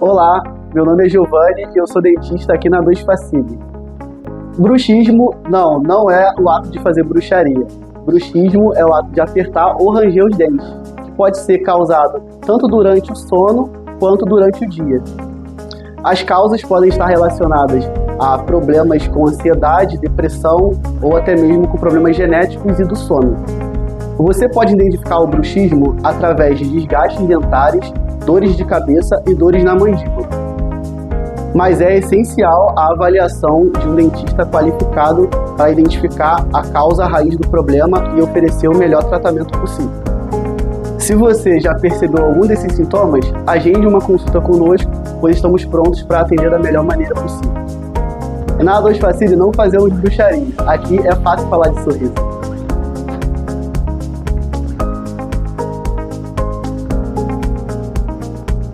Olá, meu nome é Giovanni e eu sou dentista aqui na 2 Facili. Bruxismo não é o ato de fazer bruxaria. Bruxismo é o ato de apertar ou ranger os dentes, que pode ser causado tanto durante o sono quanto durante o dia. As causas podem estar relacionadas a problemas com ansiedade, depressão ou até mesmo com problemas genéticos e do sono. Você pode identificar o bruxismo através de desgastes dentários, dores de cabeça e dores na mandíbula. Mas é essencial a avaliação de um dentista qualificado para identificar a causa raiz do problema e oferecer o melhor tratamento possível. Se você já percebeu algum desses sintomas, agende uma consulta conosco, pois estamos prontos para atender da melhor maneira possível. E na 2 Facili não fazemos bruxaria, aqui é fácil falar de sorriso.